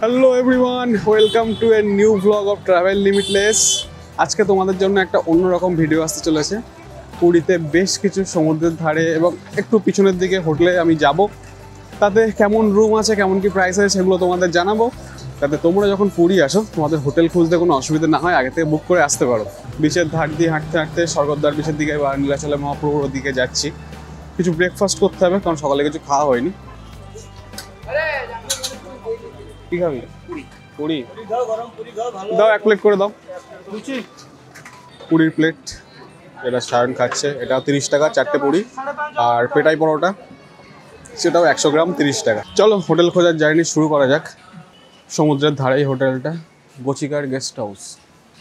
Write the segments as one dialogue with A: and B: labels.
A: Hello everyone, welcome to a new blog of travel limitless. আজকে তোমাদের জন্য একটা অন্যরকম ভিডিও আসতে চলেছে। পুরীতে বেশ কিছু সমুদ্রের ধারে এবং একটু পিছনের দিকে হোটেলে আমি যাব। তাতে কেমন রুম আছে, কেমন কি প্রাইস আছে সেগুলো তোমাদের জানাবো, যাতে তোমরা যখন পুরী আসো তোমাদের হোটেল খুঁজতে কোনো অসুবিধা না হয়, আগে থেকে বুক করে আসতে পারো। বিচের ধার দিয়ে হাঁটতে হাঁটতে স্বর্গদ্বার বিচের দিকে বা নীলাচলে মহাপ্রভুর দিকে যাচ্ছি। কিছু ব্রেকফাস্ট করতে হবে, কারণ সকালে কিছু খাওয়া হয়নি। কি খাবি? পুরি দাও, এক প্লেট করে দাও। পুরীর প্লেট, এটা সায়ন খাচ্ছে, এটা 30 টাকা 4টে পুরি। আর পেটাই পরোটা, সেটাও 100 গ্রাম 30 টাকা। চলো হোটেল খোঁজার জার্নি শুরু করা যাক। সমুদ্রের ধারেই হোটেলটা, গচিকার গেস্ট হাউস।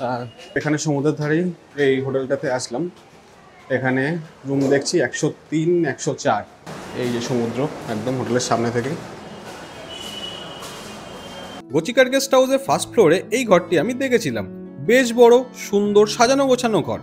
A: আর এখানে সমুদ্রের ধারেই এই হোটেলটাতে আসলাম। এখানে রুম দেখছি 103, 104। এই যে সমুদ্র একদম হোটেলের সামনে থেকে।
B: গচিকার গেস্ট হাউসের ফার্স্ট ফ্লোরে এই ঘরটি আমি দেখেছিলাম। বেশ বড়, সুন্দর, সাজানো গোছানো ঘর।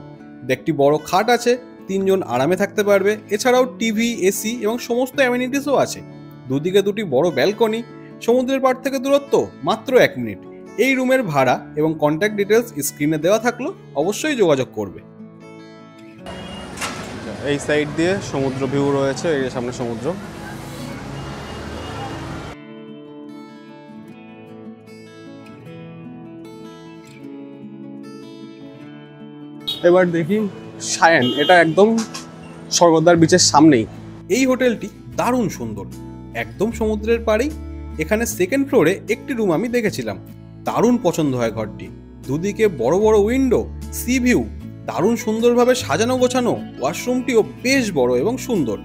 B: একটি বড় খাট আছে, 3 জন আরামে থাকতে পারবে। এছাড়াও টিভি, এসি এবং সমস্ত অ্যামিনিটিসও আছে। দুদিকে দুটি বড় ব্যালকনি। সমুদ্রের পাড় থেকে দূরত্ব মাত্র 1 মিনিট। এই রুমের ভাড়া এবং কন্ট্যাক্ট ডিটেলস স্ক্রিনে দেওয়া থাকলো, অবশ্যই যোগাযোগ করবে।
A: এই সাইড দিয়ে সমুদ্র ভিউ রয়েছে, এই যে সামনে সমুদ্র। এবার দেখি সায়ন, এটা একদম স্বর্গদ্বার বিচের সামনেই।
B: এই হোটেলটি দারুণ সুন্দর, একদম সমুদ্রের পাড়েই। এখানে সেকেন্ড ফ্লোরে একটি রুম আমি দেখেছিলাম। দারুণ পছন্দ হয় ঘরটি। দুদিকে বড় বড় উইন্ডো, সি ভিউ, দারুণ সুন্দরভাবে সাজানো গোছানো। ওয়াশরুমটিও বেশ বড় এবং সুন্দর।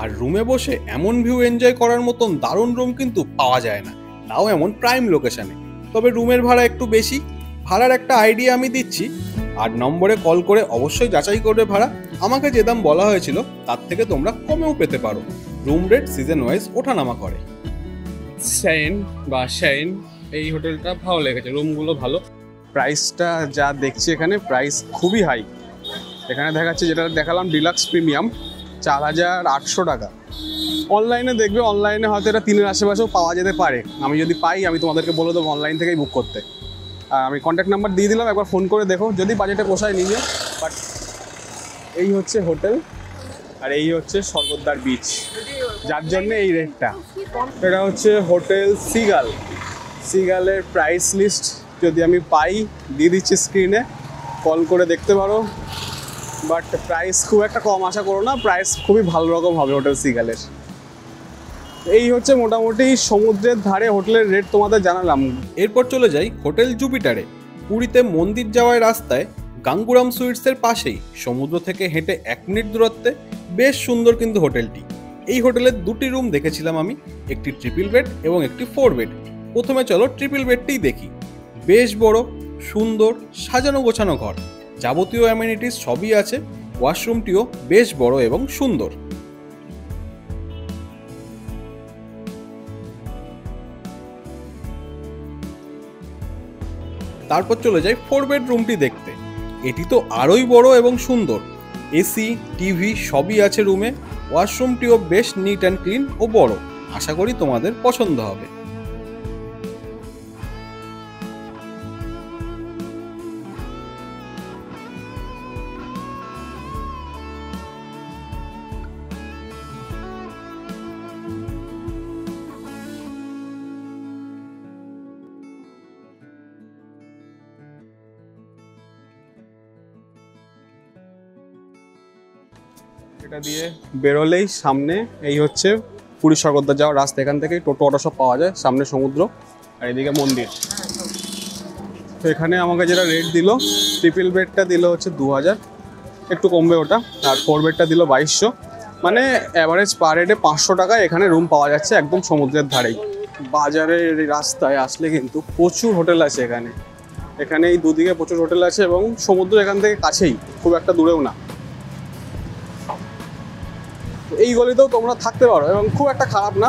B: আর রুমে বসে এমন ভিউ এনজয় করার মতন দারুণ রুম কিন্তু পাওয়া যায় না, তাও এমন প্রাইম লোকেশনে। তবে রুমের ভাড়া একটু বেশি। ভাড়ার একটা আইডিয়া আমি দিচ্ছি, 8 নম্বরে কল করে অবশ্যই যাচাই করবে ভাড়া। আমাকে যে দাম বলা হয়েছিল তার থেকে তোমরা কমেও পেতে পারো। রুম রেট সিজন ওয়াইজ ওঠানামা করে।
A: শাইন এই হোটেলটা ভালো লেগেছে, রুমগুলো ভালো। প্রাইসটা যা দেখছি এখানে প্রাইস খুবই হাই। এখানে দেখাচ্ছে, যেটা দেখালাম ডিলাক্স প্রিমিয়াম, 4800 টাকা। অনলাইনে দেখবে, অনলাইনে হয়তো এটা 3-এর আশেপাশেও পাওয়া যেতে পারে। আমি যদি পাই আমি তোমাদেরকে বলে দেবো অনলাইন থেকেই বুক করতে। আর আমি কন্ট্যাক্ট নাম্বার দিয়ে দিলাম, একবার ফোন করে দেখো, যদি বাজেটে পোষায় নিয়ে। বাট এই হচ্ছে হোটেল, আর এই হচ্ছে স্বর্গদ্বার বিচ, যার জন্য এই রেটটা। এটা হচ্ছে হোটেল সিগাল। সিগালের প্রাইস লিস্ট যদি আমি পাই দিয়ে দিচ্ছি স্ক্রিনে, কল করে দেখতে পারো। বাট প্রাইস খুব একটা কম আশা করো না, প্রাইস খুবই ভালো রকম হবে হোটেল সিগালের। এই হচ্ছে মোটামুটি সমুদ্রের ধারে হোটেলের রেট তোমাদের জানালাম।
B: এরপর চলে যাই হোটেল জুপিটারে। পুরীতে মন্দির যাওয়ার রাস্তায় গাঙ্গুরাম সুইটসের পাশেই, সমুদ্র থেকে হেঁটে 1 মিনিট দূরত্বে। বেশ সুন্দর কিন্তু হোটেলটি। এই হোটেলের 2টি রুম দেখেছিলাম আমি, একটি ট্রিপল বেড এবং একটি 4 বেড। প্রথমে চলো ট্রিপল বেডটিই দেখি। বেশ বড়, সুন্দর, সাজানো গোছানো ঘর। যাবতীয় অ্যামিনিটিস সবই আছে। ওয়াশরুমটিও বেশ বড় এবং সুন্দর। তারপর চলে যাই 4 বেডরুমটি দেখতে। এটি তো আরোই বড় এবং সুন্দর। এসি, টিভি সবই আছে রুমে। ওয়াশরুমটিও বেশ নিট অ্যান্ড ক্লিন ও বড়। আশা করি তোমাদের পছন্দ হবে।
A: এটা দিয়ে বেরোলেই সামনে এই হচ্ছে পুরী স্বর্গদ্বার যাওয়ার রাস্তা। এখান থেকে টোটো অটো সব পাওয়া যায়। সামনে সমুদ্র আর এদিকে মন্দির। তো এখানে আমাকে যেটা রেট দিল, ট্রিপল বেডটা দিল হচ্ছে 2000, একটু কমবে ওটা। আর 4 বেডটা দিল 2200। মানে অ্যাভারেজ পার হেডে 500 টাকায় এখানে রুম পাওয়া যাচ্ছে, একদম সমুদ্রের ধারেই। বাজারের রাস্তায় আসলে কিন্তু প্রচুর হোটেল আছে এখানে। এখানে এই দুদিকে প্রচুর হোটেল আছে এবং সমুদ্র এখান থেকে কাছেই, খুব একটা দূরেও না। এই গলিতেও তোমরা থাকতে পারো এবং খুব একটা খারাপ না।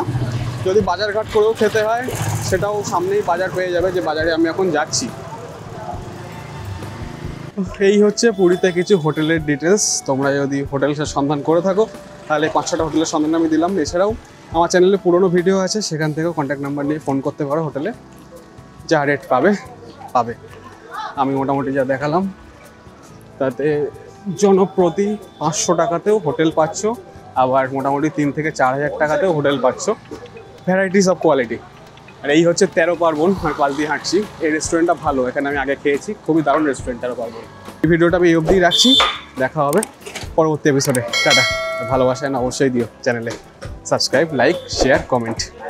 A: যদি বাজারঘাট করেও খেতে হয় সেটাও সামনেই বাজার পেয়ে যাবে, যে বাজারে আমি এখন যাচ্ছি। এই হচ্ছে পুরীতে কিছু হোটেলের ডিটেলস। তোমরা যদি হোটেলের সন্ধান করে থাকো তাহলে 5-6টা হোটেলের সন্ধান আমি দিলাম। এছাড়াও আমার চ্যানেলে পুরনো ভিডিও আছে, সেখান থেকেও কন্ট্যাক্ট নাম্বার নিয়ে ফোন করতে পারো হোটেলে। যা রেট পাবে পাবে। আমি মোটামুটি যা দেখালাম তাতে জনপ্রতি 500 টাকাতেও হোটেল পাচ্ছ, আবার মোটামুটি 3 থেকে 4,000 টাকাতেও হোটেল পাচ্ছ, ভ্যারাইটিস অফ কোয়ালিটি। আর এই হচ্ছে 13 পার্বণ, আমি পাশ দিয়ে হাঁটছি। এই রেস্টুরেন্টটা ভালো, এখানে আমি আগে খেয়েছি, খুবই দারুণ রেস্টুরেন্ট 13 পার্বণ। এই ভিডিওটা আমি এই অবধিই রাখছি, দেখা হবে পরবর্তী এপিসোডে। টাটা। ভালোবাসেন অবশ্যই দিও চ্যানেলে সাবস্ক্রাইব, লাইক, শেয়ার, কমেন্ট।